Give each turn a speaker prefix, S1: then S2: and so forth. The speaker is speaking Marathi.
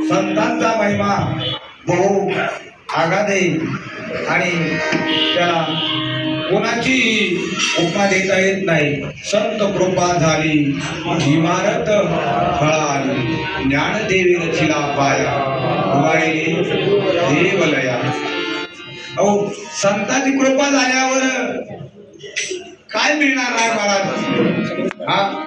S1: संतांचा महिमा बहु आगाध आहे आणि त्याला कोणाची उपमा देता येत नाही. संत कृपा झाली इमारत फळा आली, ज्ञानदेवी रचिला पाया उभारिले देवलया. अहो, संतांची कृपा झाल्यावर काय मिळणार आहे महाराज? हा